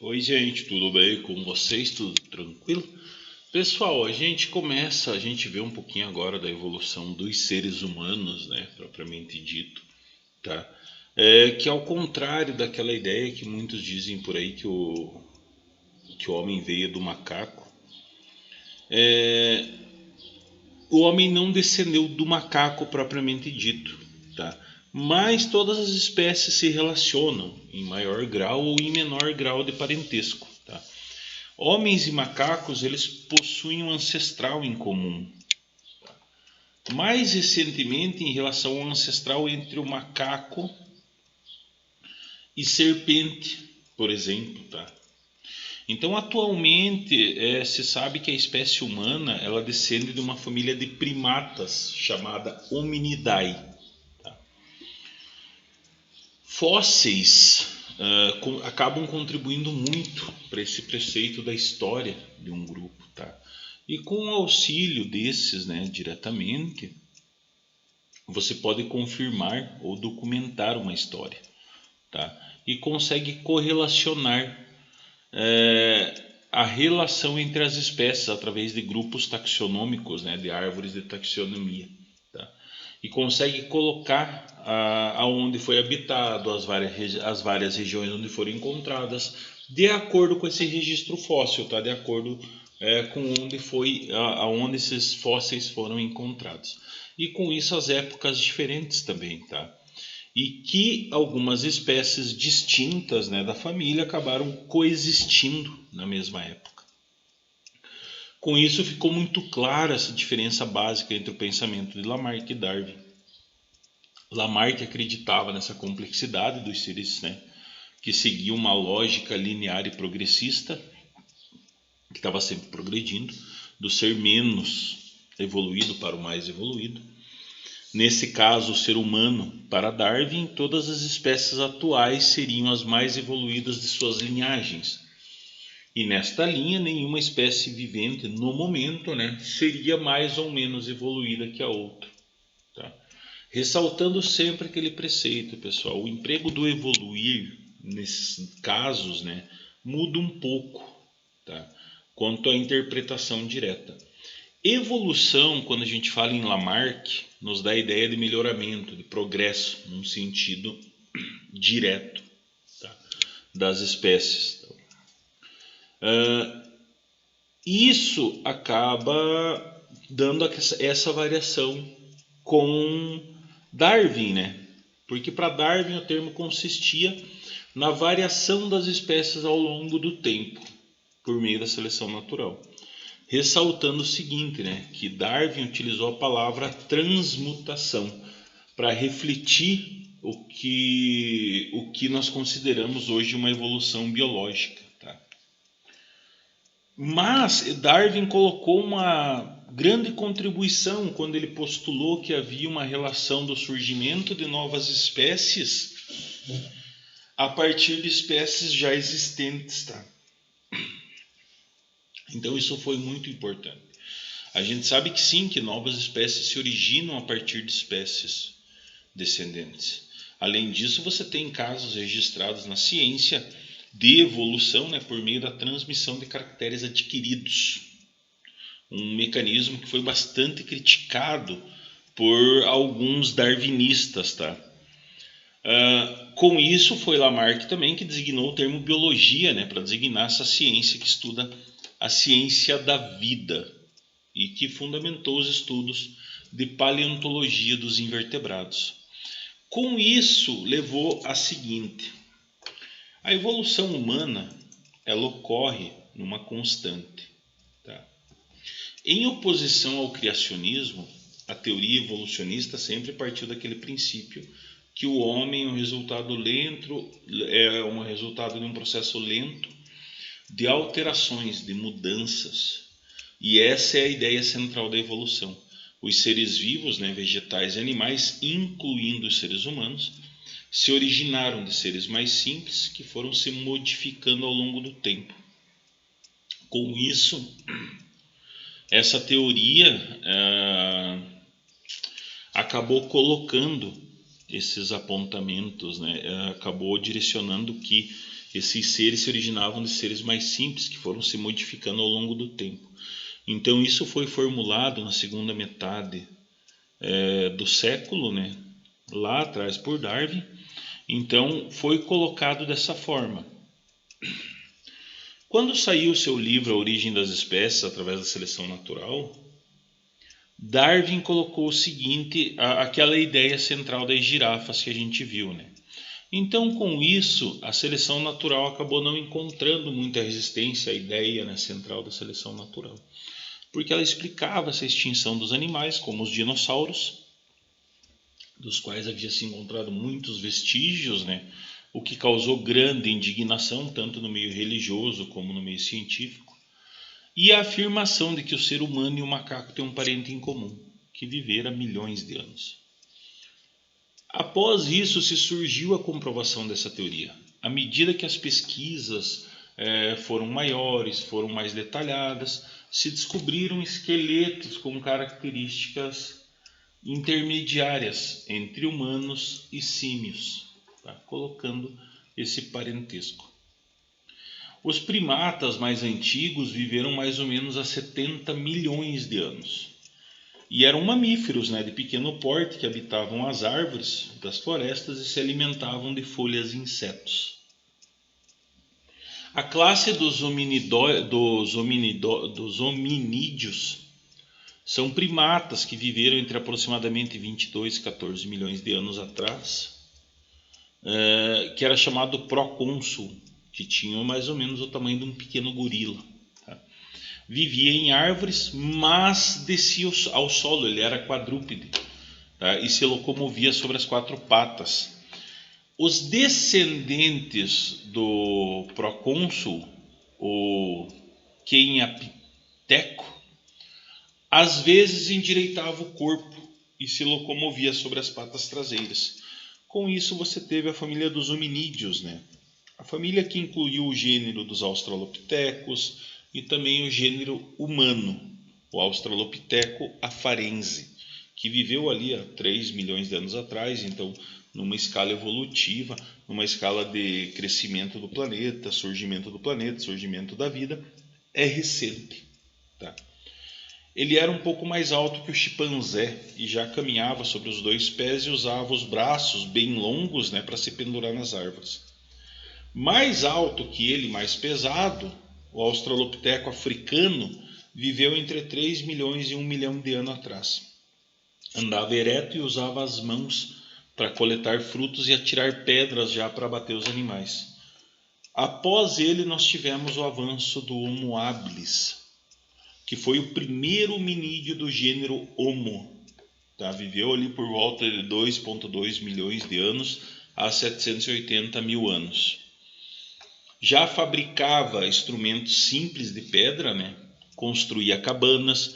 Oi, gente, tudo bem com vocês? Tudo tranquilo? Pessoal, a gente vê um pouquinho agora da evolução dos seres humanos, né, propriamente dito, tá? Que ao contrário daquela ideia que muitos dizem por aí que o homem veio do macaco, o homem não descendeu do macaco propriamente dito, tá? Mas todas as espécies se relacionam em maior grau ou em menor grau de parentesco, tá? Homens e macacos, eles possuem um ancestral em comum. Mais recentemente, em relação ao ancestral entre o macaco e serpente, por exemplo, tá? Então, atualmente, se sabe que a espécie humana ela descende de uma família de primatas chamada Hominidae. Tá? Fósseis acabam contribuindo muito para esse preceito da história de um grupo. Tá? E com o auxílio desses, né, diretamente, você pode confirmar ou documentar uma história, tá? E consegue correlacionar a relação entre as espécies através de grupos taxonômicos, né, de árvores de taxonomia, tá? E consegue colocar aonde foi habitado, as várias regiões onde foram encontradas, de acordo com esse registro fóssil, tá? De acordo com aonde esses fósseis foram encontrados. E com isso as épocas diferentes também, tá? E que algumas espécies distintas, né, da família acabaram coexistindo na mesma época. Com isso ficou muito clara essa diferença básica entre o pensamento de Lamarck e Darwin. Lamarck acreditava nessa complexidade dos seres, né, que seguiam uma lógica linear e progressista, que estava sempre progredindo, do ser menos evoluído para o mais evoluído. Nesse caso, o ser humano, para Darwin, todas as espécies atuais seriam as mais evoluídas de suas linhagens. E nesta linha, nenhuma espécie vivente, no momento, né, seria mais ou menos evoluída que a outra. Tá? Ressaltando sempre aquele preceito, pessoal, o emprego do evoluir, nesses casos, né, muda um pouco, tá? Quanto à interpretação direta. Evolução, quando a gente fala em Lamarck, nos dá a ideia de melhoramento, de progresso, num sentido direto, tá, das espécies. Isso acaba dando essa variação com Darwin, né? Porque para Darwin o termo consistia na variação das espécies ao longo do tempo, por meio da seleção natural. Ressaltando o seguinte, né, que Darwin utilizou a palavra transmutação para refletir o que nós consideramos hoje uma evolução biológica. Tá? Mas Darwin colocou uma grande contribuição quando ele postulou que havia uma relação do surgimento de novas espécies a partir de espécies já existentes. Tá? Então isso foi muito importante. A gente sabe que sim, que novas espécies se originam a partir de espécies descendentes. Além disso, você tem casos registrados na ciência de evolução, né, por meio da transmissão de caracteres adquiridos. Um mecanismo que foi bastante criticado por alguns darwinistas. Tá? Com isso, foi Lamarck também que designou o termo biologia, né, para designar essa ciência que estuda a ciência da vida e que fundamentou os estudos de paleontologia dos invertebrados. Com isso, levou a seguinte: a evolução humana ela ocorre numa constante. Tá? Em oposição ao criacionismo, a teoria evolucionista sempre partiu daquele princípio que o homem é um resultado de um processo lento de alterações, de mudanças. E essa é a ideia central da evolução. Os seres vivos, né, vegetais e animais, incluindo os seres humanos, se originaram de seres mais simples que foram se modificando ao longo do tempo. Com isso, essa teoria acabou colocando esses apontamentos, né, acabou direcionando que Esses seres se originavam de seres mais simples que foram se modificando ao longo do tempo. Então isso foi formulado na segunda metade do século, né, lá atrás por Darwin. Então foi colocado dessa forma. Quando saiu o seu livro A Origem das Espécies através da Seleção Natural, Darwin colocou o seguinte, aquela ideia central das girafas que a gente viu, né? Então, com isso, a seleção natural acabou não encontrando muita resistência à ideia, né, central da seleção natural, porque ela explicava essa extinção dos animais, como os dinossauros, dos quais havia se encontrado muitos vestígios, né, o que causou grande indignação, tanto no meio religioso como no meio científico, e a afirmação de que o ser humano e o macaco têm um parente em comum, que vivera milhões de anos. Após isso, se surgiu a comprovação dessa teoria. À medida que as pesquisas foram maiores, foram mais detalhadas, se descobriram esqueletos com características intermediárias entre humanos e símios, tá? Colocando esse parentesco. Os primatas mais antigos viveram mais ou menos há 70 milhões de anos. E eram mamíferos, né, de pequeno porte que habitavam as árvores das florestas e se alimentavam de folhas e insetos. A classe dos hominídeos são primatas que viveram entre aproximadamente 22 e 14 milhões de anos atrás, que era chamado procônsul, que tinham mais ou menos o tamanho de um pequeno gorila. Tá? Vivia em árvores, mas descia ao solo, ele era quadrúpede, tá? E se locomovia sobre as 4 patas. Os descendentes do procônsul, o Queniapiteco, às vezes endireitava o corpo e se locomovia sobre as patas traseiras. Com isso você teve a família dos hominídeos, né? A família que incluiu o gênero dos australopitecos e também o gênero humano, o Australopiteco afarense, que viveu ali há 3 milhões de anos atrás, então numa escala evolutiva, numa escala de crescimento do planeta, surgimento da vida, é recente. Tá? Ele era um pouco mais alto que o chimpanzé e já caminhava sobre os 2 pés e usava os braços bem longos, né, para se pendurar nas árvores. Mais alto que ele, mais pesado, o Australopiteco africano viveu entre 3 milhões e 1 milhão de anos atrás. Andava ereto e usava as mãos para coletar frutos e atirar pedras já para abater os animais. Após ele, nós tivemos o avanço do Homo habilis, que foi o primeiro hominídeo do gênero Homo. Tá? Viveu ali por volta de 2,2 milhões de anos a 780 mil anos. Já fabricava instrumentos simples de pedra, né? Construía cabanas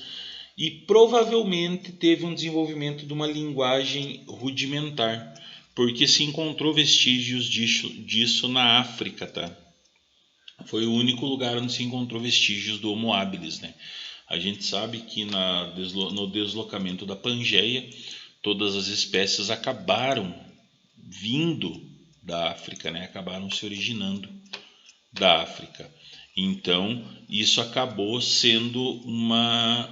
e provavelmente teve um desenvolvimento de uma linguagem rudimentar, porque se encontrou vestígios disso na África. Tá? Foi o único lugar onde se encontrou vestígios do Homo habilis. Né? A gente sabe que no deslocamento da Pangeia, todas as espécies acabaram vindo da África, né? Acabaram se originando da África. Então, isso acabou sendo uma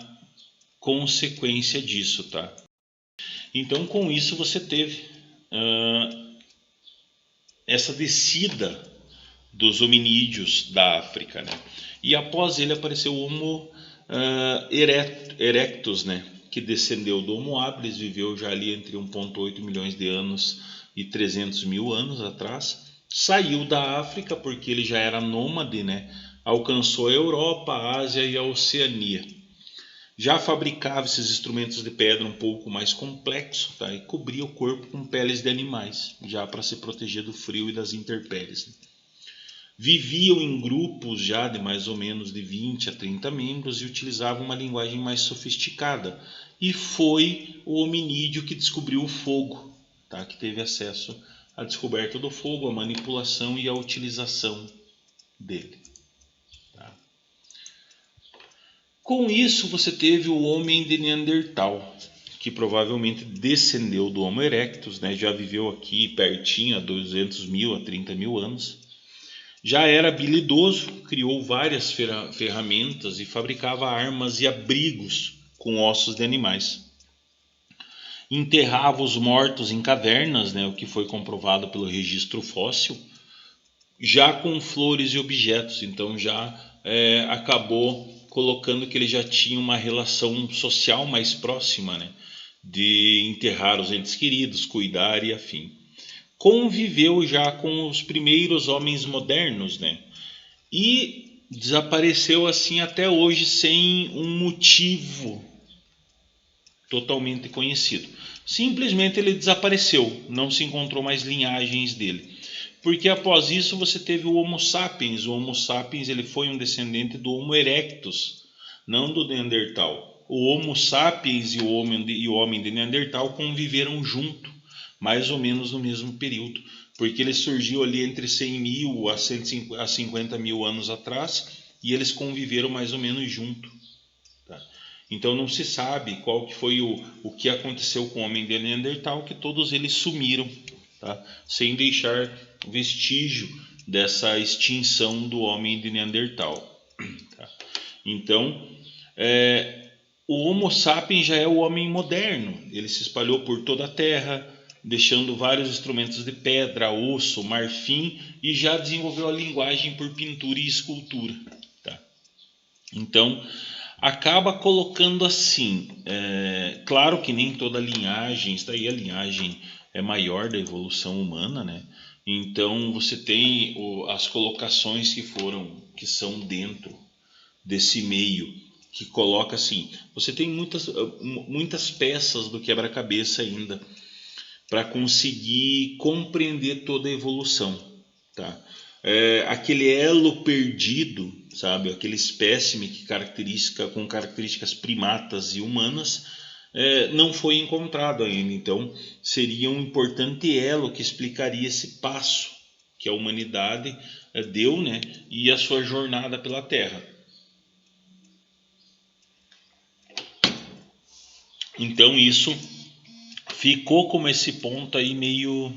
consequência disso, tá? Então, com isso, você teve essa descida dos hominídeos da África, né? E após ele apareceu o Homo erectus, né? Que descendeu do Homo habilis, viveu já ali entre 1,8 milhões de anos e 300 mil anos atrás. Saiu da África porque ele já era nômade, né? Alcançou a Europa, a Ásia e a Oceania. Já fabricava esses instrumentos de pedra um pouco mais complexos, tá? E cobria o corpo com peles de animais, já para se proteger do frio e das intempéries. Né? Viviam em grupos já de mais ou menos de 20 a 30 membros e utilizavam uma linguagem mais sofisticada. E foi o hominídeo que descobriu o fogo, tá? Que teve acesso à descoberta do fogo, a manipulação e a utilização dele. Tá? Com isso, você teve o homem de Neandertal, que provavelmente descendeu do Homo erectus, né? Já viveu aqui pertinho há 200 mil a 30 mil anos. Já era habilidoso, criou várias ferramentas e fabricava armas e abrigos com ossos de animais. Enterrava os mortos em cavernas, né, o que foi comprovado pelo registro fóssil, já com flores e objetos. Então já acabou colocando que ele já tinha uma relação social mais próxima, né, de enterrar os entes queridos, cuidar e afim. Conviveu já com os primeiros homens modernos, né, e desapareceu assim até hoje sem um motivo totalmente conhecido. Simplesmente ele desapareceu, não se encontrou mais linhagens dele. Porque após isso você teve o Homo sapiens. O Homo sapiens ele foi um descendente do Homo erectus, não do Neandertal. O Homo sapiens e o homem de Neandertal conviveram junto, mais ou menos no mesmo período, porque ele surgiu ali entre 100 mil a 50 mil anos atrás e eles conviveram mais ou menos junto. Tá? Então não se sabe qual que foi o que aconteceu com o homem de Neandertal, que todos eles sumiram, tá? Sem deixar vestígio dessa extinção do homem de Neandertal. Tá? Então, o Homo sapiens já é o homem moderno. Ele se espalhou por toda a Terra, deixando vários instrumentos de pedra, osso, marfim, e já desenvolveu a linguagem por pintura e escultura. Tá? Então, acaba colocando assim, claro que nem toda linhagem, está aí a linhagem é maior da evolução humana, né? Então você tem as colocações que são dentro desse meio, que coloca assim, você tem muitas peças do quebra-cabeça ainda para conseguir compreender toda a evolução, tá? Aquele elo perdido, sabe, aquele espécime com características primatas e humanas, não foi encontrado ainda. Então seria um importante elo que explicaria esse passo que a humanidade deu, né, e a sua jornada pela Terra. Então isso ficou como esse ponto aí meio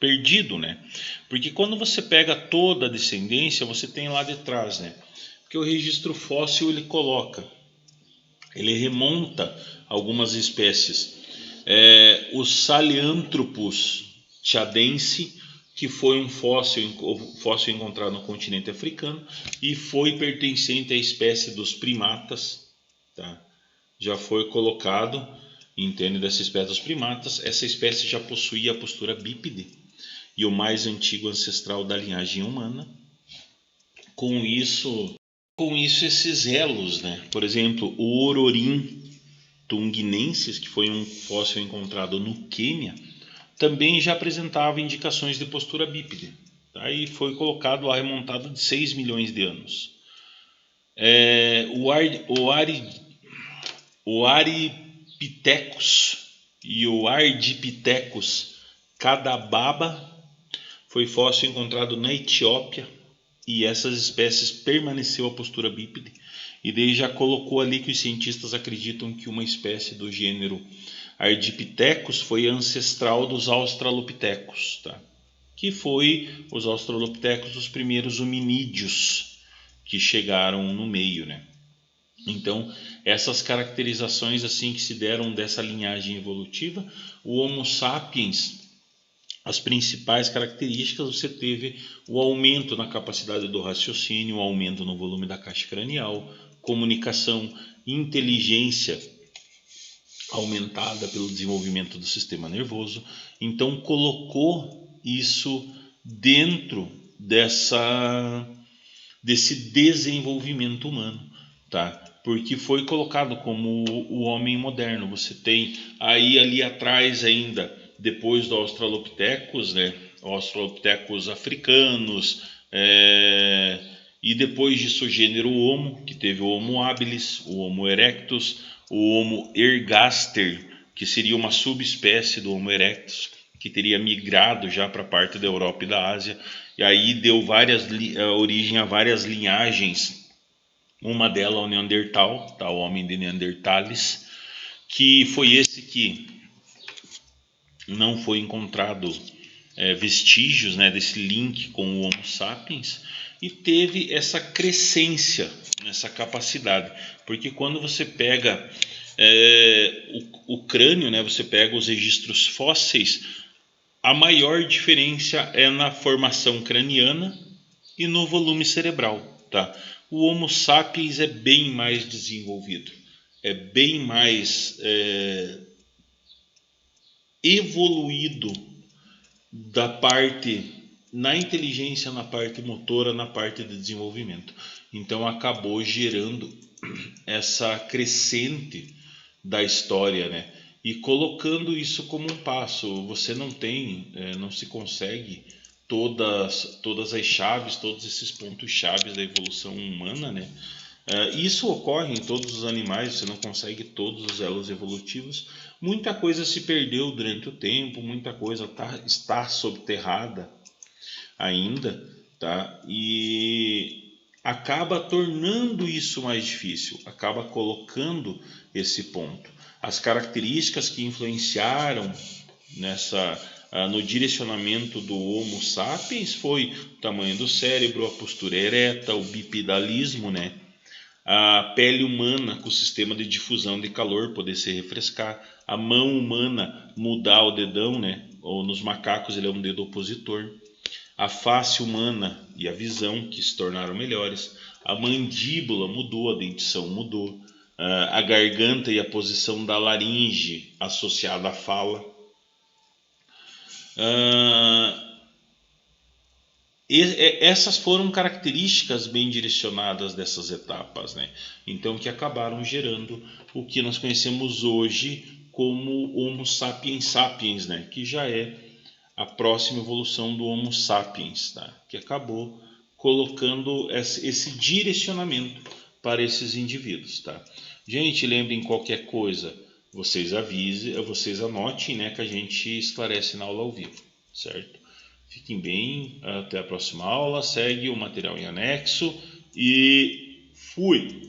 perdido, né? Porque quando você pega toda a descendência, você tem lá de trás, né? Porque o registro fóssil ele remonta algumas espécies. O Sahelanthropus tchadense, que foi um fóssil encontrado no continente africano e foi pertencente à espécie dos primatas, tá? Já foi colocado, entende, dessa espécie dos primatas. Essa espécie já possuía a postura bípede e o mais antigo ancestral da linhagem humana. Com isso esses elos, né? Por exemplo, o Ororim tunguinensis, que foi um fóssil encontrado no Quênia, também já apresentava indicações de postura bípede. Tá? E foi colocado lá remontado de 6 milhões de anos. O Aripithecus e o Ardipithecus cadababa foi fóssil encontrado na Etiópia, e essas espécies permaneceu a postura bípede, e daí já colocou ali que os cientistas acreditam que uma espécie do gênero Ardipithecus foi ancestral dos Australopithecus, tá? Que foi os Australopithecus os primeiros hominídeos que chegaram no meio, né? Então, essas caracterizações assim que se deram dessa linhagem evolutiva, o Homo sapiens, as principais características, você teve o aumento na capacidade do raciocínio, o aumento no volume da caixa cranial, comunicação, inteligência aumentada pelo desenvolvimento do sistema nervoso. Então colocou isso dentro desse desenvolvimento humano, tá? Porque foi colocado como o homem moderno. Você tem aí ali atrás ainda, depois do Australopithecus, né? Australopithecus africanos, e depois disso o gênero Homo, que teve o Homo habilis, o Homo erectus, o Homo ergaster, que seria uma subespécie do Homo erectus, que teria migrado já para a parte da Europa e da Ásia, e aí deu origem a várias linhagens. Uma delas é o Neandertal, tá? O homem de Neandertales, que foi esse que não foi encontrado vestígios, né, desse link com o Homo sapiens, e teve essa crescência nessa capacidade, porque quando você pega o crânio, né, você pega os registros fósseis, a maior diferença é na formação craniana e no volume cerebral, tá? O Homo sapiens é bem mais desenvolvido, é bem mais evoluído da parte na inteligência, na parte motora, na parte de desenvolvimento. Então acabou gerando essa crescente da história, né? E colocando isso como um passo. Você não tem, não se consegue todas as chaves, todos esses pontos chaves da evolução humana, né? Isso ocorre em todos os animais, você não consegue todos os elos evolutivos. Muita coisa se perdeu durante o tempo, muita coisa está subterrada ainda, tá? E acaba tornando isso mais difícil, acaba colocando esse ponto. As características que influenciaram no direcionamento do Homo sapiens foi o tamanho do cérebro, a postura ereta, o bipedalismo, né? A pele humana com o sistema de difusão de calor poder se refrescar, a mão humana mudar o dedão, né? Ou nos macacos ele é um dedo opositor, a face humana e a visão que se tornaram melhores, a mandíbula mudou, a dentição mudou, a garganta e a posição da laringe associada à fala. Essas foram características bem direcionadas dessas etapas, né? Então que acabaram gerando o que nós conhecemos hoje como Homo sapiens sapiens, né? Que já é a próxima evolução do Homo sapiens, tá? Que acabou colocando esse direcionamento para esses indivíduos, tá? Gente, lembrem, qualquer coisa, vocês avisem, vocês anotem, né? Que a gente esclarece na aula ao vivo, certo? Fiquem bem, até a próxima aula, segue o material em anexo e fui!